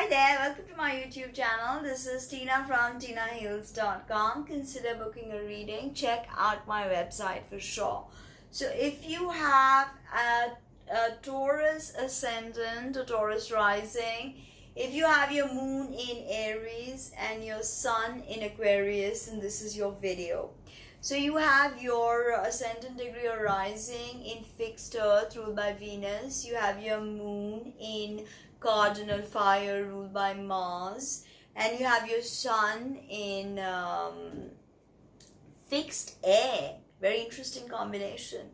Hi there, welcome to my YouTube channel. This is Tina from tinahills.com. Consider booking a reading. Check out my website for sure. So if you have a Taurus ascendant, a Taurus rising, if you have your moon in Aries and your sun in Aquarius, and this is your video. So you have your ascendant degree or rising in fixed earth ruled by Venus. You have your moon in cardinal fire ruled by Mars. And you have your sun in fixed air. Very interesting combination.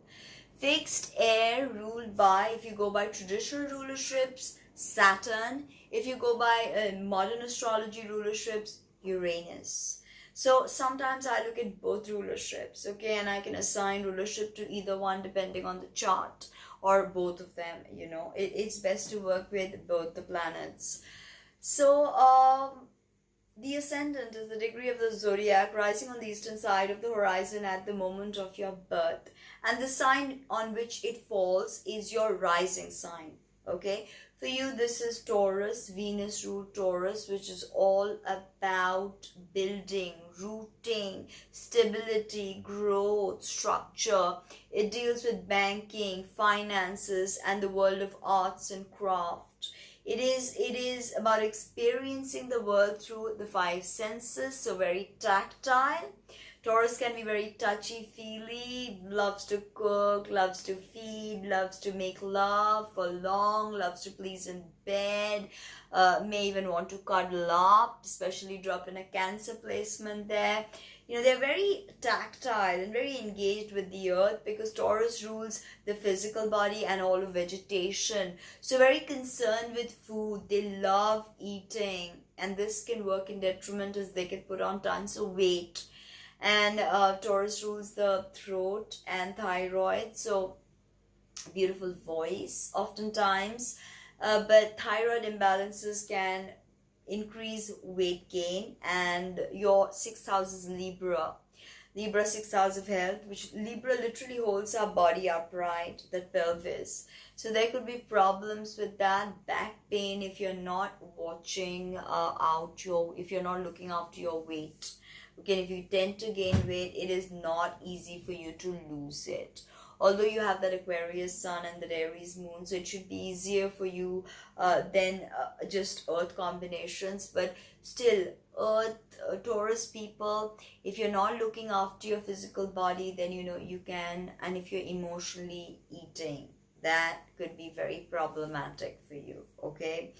Fixed air ruled by, if you go by traditional rulerships, Saturn. If you go by modern astrology rulerships, Uranus. So sometimes I look at both rulerships, okay, and I can assign rulership to either one depending on the chart or both of them, you know. It's best to work with both the planets. So the ascendant is the degree of the zodiac rising on the eastern side of the horizon at the moment of your birth. And the sign on which it falls is your rising sign, okay? For you, this is Taurus, Venus ruled Taurus, which is all about building, rooting, stability, growth, structure. It deals with banking, finances, and the world of arts and craft. It is about experiencing the world through the five senses, so very tactile. Taurus can be very touchy-feely, loves to cook, loves to feed, loves to make love for long, loves to please in bed, may even want to cuddle up, especially drop in a Cancer placement there. You know, they're very tactile and very engaged with the earth because Taurus rules the physical body and all of vegetation. So very concerned with food. They love eating, and this can work in detriment as they can put on tons of weight. And Taurus rules the throat and thyroid, so beautiful voice oftentimes, but thyroid imbalances can increase weight gain. And your sixth house is Libra. Libra, sixth house of health, which Libra literally holds our body upright, the pelvis. So there could be problems with that, back pain if you're not watching if you're not looking after your weight. Okay, if you tend to gain weight, it is not easy for you to lose it. Although you have that Aquarius sun and that Aries moon, so it should be easier for you than just earth combinations. But still, earth, Taurus people, if you're not looking after your physical body, then you know you can, and if you're emotionally eating, that could be very problematic for you, okay?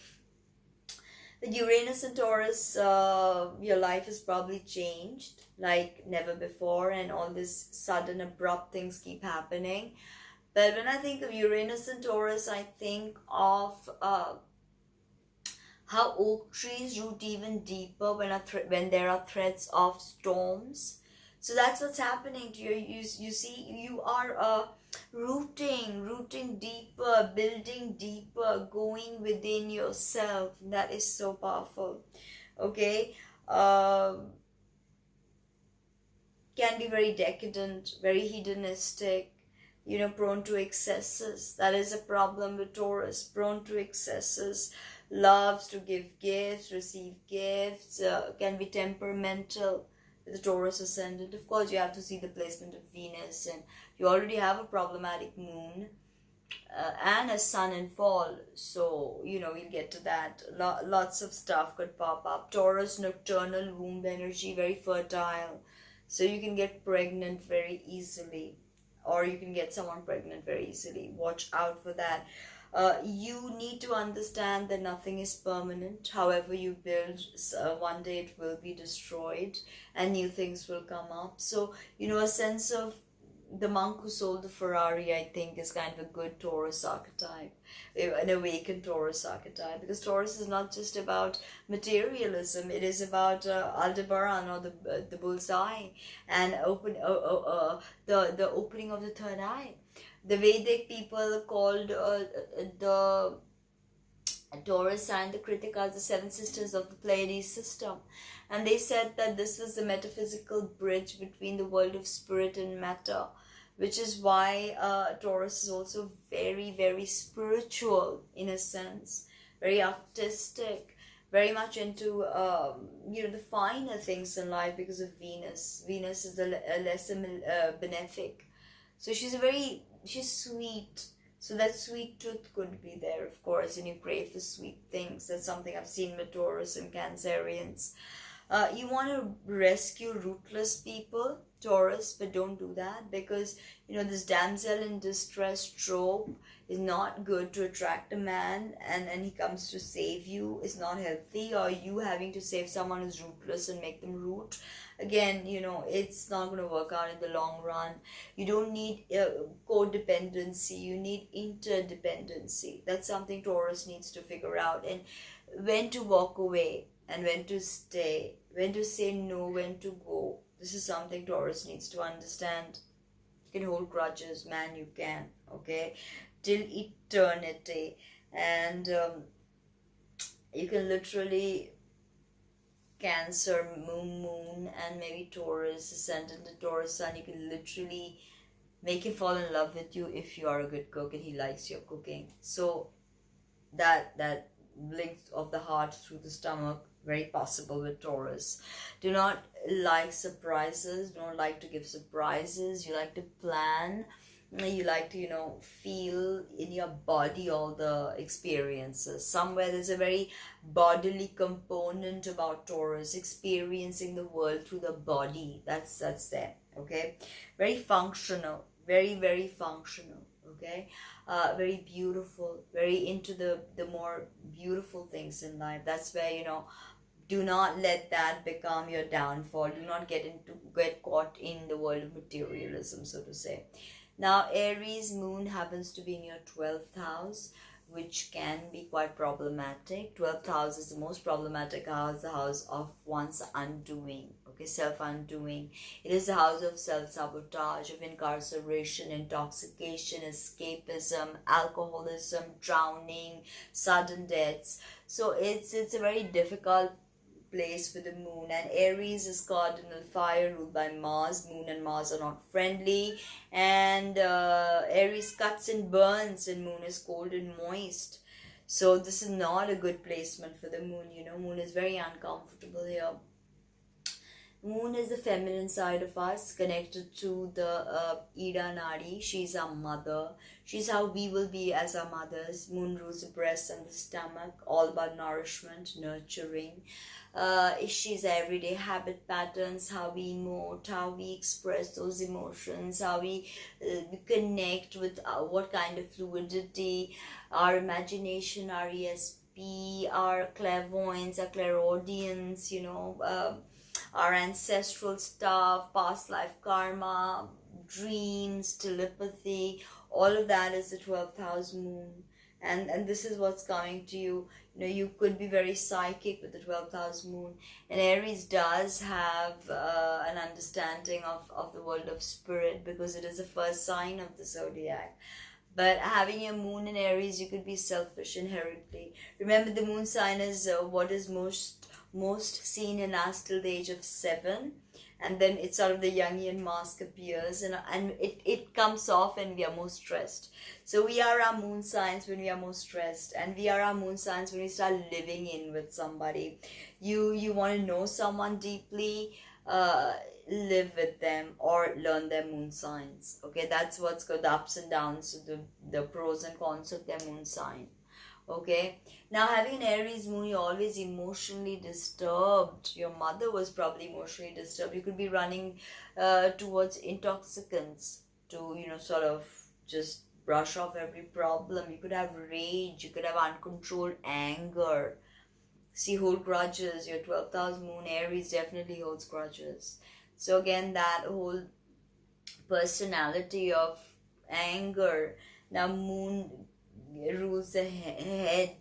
The Uranus and Taurus, your life is probably changed like never before, and all this sudden abrupt things keep happening. But when I think of Uranus and Taurus, I think of how oak trees root even deeper when there are threats of storms. So that's what's happening to you. You see, you are rooting deeper, building deeper, going within yourself. That is so powerful. Okay, can be very decadent, very hedonistic, you know, prone to excesses. That is a problem with Taurus, prone to excesses, loves to give gifts, receive gifts, can be temperamental. The Taurus ascendant. Of course, you have to see the placement of Venus, and you already have a problematic moon and a sun in fall, so you know we'll get to that. Lots of stuff could pop up. Taurus, nocturnal womb energy, very fertile, so you can get pregnant very easily, or you can get someone pregnant very easily. Watch out for that. You need to understand that nothing is permanent. However you build, one day it will be destroyed and new things will come up. So, you know, a sense of the monk who sold the Ferrari, I think, is kind of a good Taurus archetype, an awakened Taurus archetype, because Taurus is not just about materialism. It is about Aldebaran, or the bullseye, and the opening of the third eye. The Vedic people called the Taurus and the Kritikas the seven sisters of the Pleiades system. And they said that this was the metaphysical bridge between the world of spirit and matter, which is why Taurus is also very, very spiritual in a sense, very artistic, very much into the finer things in life because of Venus. Venus is a lesser benefic, so she's sweet. So that sweet tooth could be there, of course, and you crave for sweet things. That's something I've seen with Taurus and Cancerians. You want to rescue rootless people, Taurus, but don't do that, because this damsel in distress trope is not good to attract a man, and he comes to save you is not healthy. Or you having to save someone who's rootless and make them root, again, it's not going to work out in the long run. You don't need codependency, you need interdependency. That's something Taurus needs to figure out, and when to walk away and when to stay, when to say no, when to go. This is something Taurus needs to understand. You can hold grudges, man, you can, okay, till eternity. And you can literally Cancer, moon, and maybe Taurus, ascendant to Taurus sun, you can literally make him fall in love with you if you are a good cook and he likes your cooking. So that link of the heart through the stomach, very possible with Taurus. Do not like surprises, don't like to give surprises. You like to plan, you like to feel in your body all the experiences. Somewhere there's a very bodily component about Taurus, experiencing the world through the body. That's there, okay. Very functional, very functional, okay. Very beautiful, very into the more beautiful things in life. That's where do not let that become your downfall. Do not get caught in the world of materialism, so to say. Now, Aries moon happens to be in your 12th house, which can be quite problematic. 12th house is the most problematic house, the house of one's undoing, okay, self-undoing. It is the house of self-sabotage, of incarceration, intoxication, escapism, alcoholism, drowning, sudden deaths. So it's a very difficult place for the moon. And Aries is cardinal fire, ruled by Mars. Moon and Mars are not friendly, and Aries cuts and burns, and moon is cold and moist. So this is not a good placement for the moon. Moon is very uncomfortable here. Moon is the feminine side of us, connected to the Ida Nadi. She's our mother. She's how we will be as our mothers. Moon rules the breast and the stomach, all about nourishment, nurturing. She's everyday habit patterns, how we emote, how we express those emotions, how we connect with what kind of fluidity, our imagination, our ESP, our clairvoyance, our clairaudience, our ancestral stuff, past life karma, dreams, telepathy, all of that is the 12th house moon. And this is what's coming to you. You could be very psychic with the 12th house moon. And Aries does have an understanding of the world of spirit, because it is the first sign of the zodiac. But having a moon in Aries, you could be selfish inherently. Remember, the moon sign is what is most seen in us till the age of 7, and then it's sort of the Jungian mask appears, and it comes off and we are most stressed. So we are our moon signs when we are most stressed, and we are our moon signs when we start living in with somebody. You want to know someone deeply, live with them or learn their moon signs, okay. That's what's got the ups and downs, the pros and cons of their moon sign. Okay, now having an Aries moon, you're always emotionally disturbed. Your mother was probably emotionally disturbed. You could be running towards intoxicants to, sort of just brush off every problem. You could have rage. You could have uncontrolled anger. See, hold grudges. Your 12th house moon, Aries, definitely holds grudges. So again, that whole personality of anger. Now, moon rules the head.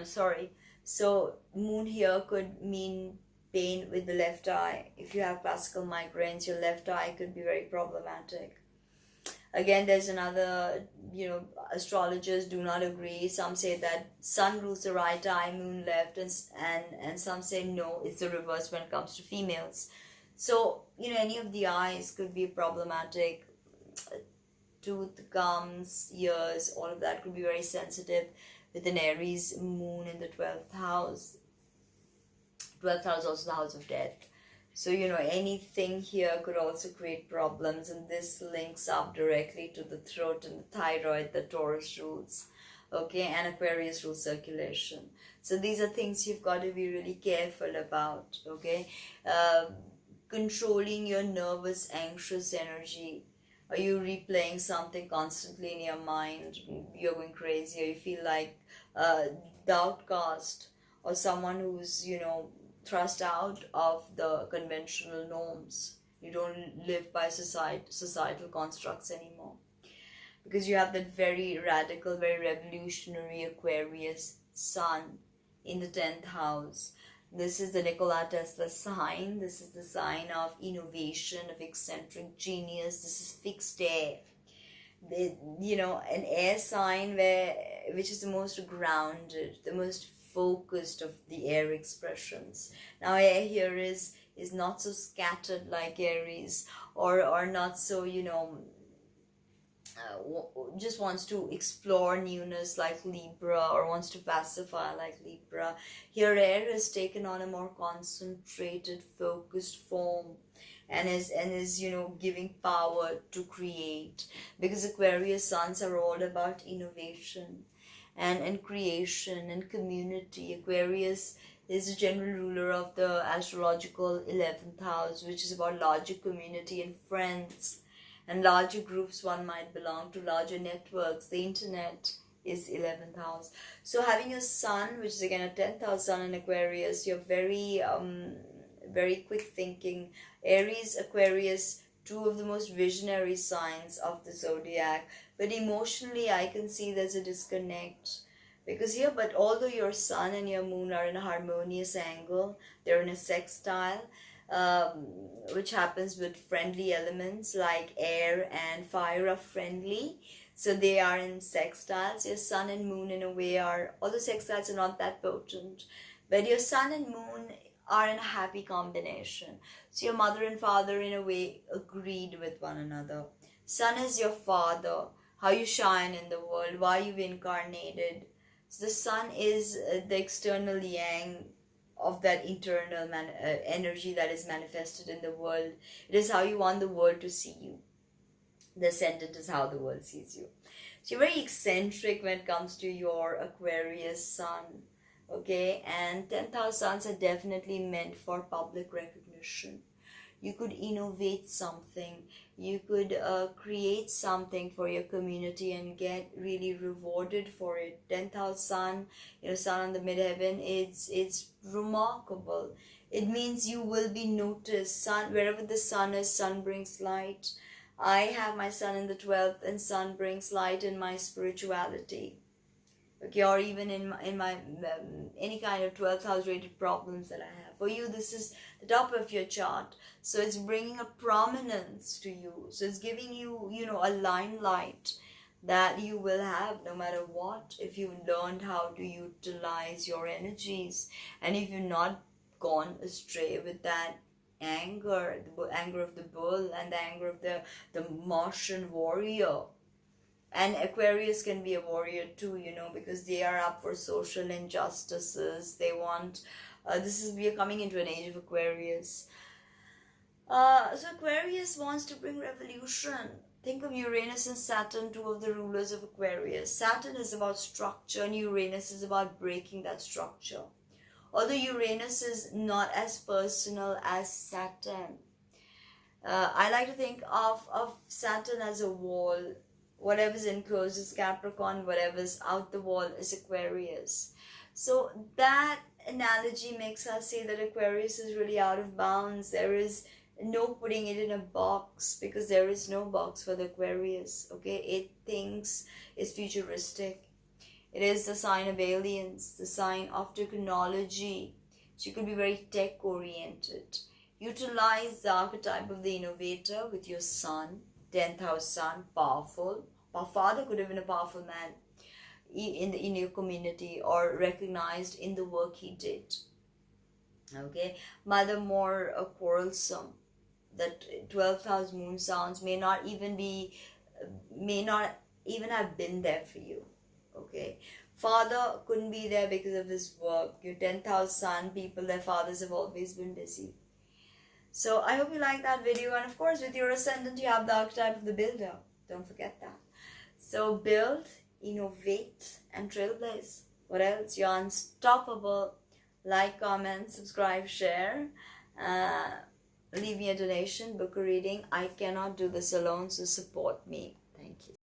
Sorry. So moon here could mean pain with the left eye. If you have classical migraines, your left eye could be very problematic. Again, there's another, astrologers do not agree. Some say that sun rules the right eye, moon left, and some say no, it's the reverse when it comes to females. So, any of the eyes could be problematic. Tooth, gums, ears, all of that could be very sensitive with an Aries moon in the 12th house. 12th house is also the house of death. So, you know, anything here could also create problems, and this links up directly to the throat and the thyroid, the Taurus rules, okay, and Aquarius rules circulation. So these are things you've got to be really careful about, okay. Controlling your nervous, anxious energy. Are you replaying something constantly in your mind? You're going crazy, or you feel like the outcast, or someone who's, you know, thrust out of the conventional norms. You don't live by societal constructs anymore, because you have that very radical, very revolutionary Aquarius sun in the 10th house. This is the Nikola Tesla sign. This is the sign of innovation, of eccentric genius. This is fixed air. You know, an air sign which is the most grounded, the most focused of the air expressions. Now, air here is not so scattered like Aries, or not so, you know, just wants to explore newness like Libra, or wants to pacify like Libra. Here air has taken on a more concentrated, focused form, and is you know, giving power to create, because Aquarius suns are all about innovation and creation and community. Aquarius is the general ruler of the astrological 11th house, which is about larger community and friends and larger groups. One might belong to larger networks. The internet is 11th house. So having a sun, which is again a 10th house sun in Aquarius, you're very very quick thinking. Aries, Aquarius, two of the most visionary signs of the zodiac. But emotionally, I can see there's a disconnect, because here, but although your sun and your moon are in a harmonious angle, they're in a sextile, which happens with friendly elements like air and fire are friendly. So they are in sextiles. Your sun and moon in a way are, although sextiles are not that potent, but your sun and moon are in a happy combination. So your mother and father in a way agreed with one another. Sun is your father, how you shine in the world, why you've incarnated. So the sun is the external yang of that internal energy that is manifested in the world. It is how you want the world to see you. The ascendant is how the world sees you. So you're very eccentric when it comes to your Aquarius sun, okay? And 10th house suns are definitely meant for public recognition. You could innovate something. You could create something for your community and get really rewarded for it. 10th house sun, you know, sun on the midheaven, it's remarkable. It means you will be noticed. Sun, wherever the sun is, sun brings light. I have my sun in the 12th, and sun brings light in my spirituality. Okay, or even in my any kind of 12th house rated problems that I have. For you, this is the top of your chart, so it's bringing a prominence to you. So it's giving you, you know, a limelight that you will have no matter what, if you've learned how to utilize your energies, and if you've not gone astray with that anger, the anger of the bull and the anger of the Martian warrior. And Aquarius can be a warrior too, you know, because they are up for social injustices. They want, we are coming into an age of Aquarius. So Aquarius wants to bring revolution. Think of Uranus and Saturn, two of the rulers of Aquarius. Saturn is about structure, and Uranus is about breaking that structure. Although Uranus is not as personal as Saturn. I like to think of Saturn as a wall. Whatever's enclosed is Capricorn, whatever's out the wall is Aquarius. So that analogy makes us say that Aquarius is really out of bounds. There is no putting it in a box, because there is no box for the Aquarius, okay? It thinks it's futuristic. It is the sign of aliens, the sign of technology. So you could be very tech-oriented. Utilize the archetype of the innovator with your sun. 10th house sun, powerful. Our father could have been a powerful man in your community, or recognized in the work he did. Okay, mother more quarrelsome. That 12th house moon sounds may not even have been there for you. Okay, Father couldn't be there because of his work. Your 10th house sun people, their fathers have always been busy. So I hope you like that video. And of course, with your ascendant, you have the archetype of the builder. Don't forget that. So build, innovate, and trailblaze. What else? You're unstoppable. Like, comment, subscribe, share. Leave me a donation, book a reading. I cannot do this alone, so support me. Thank you.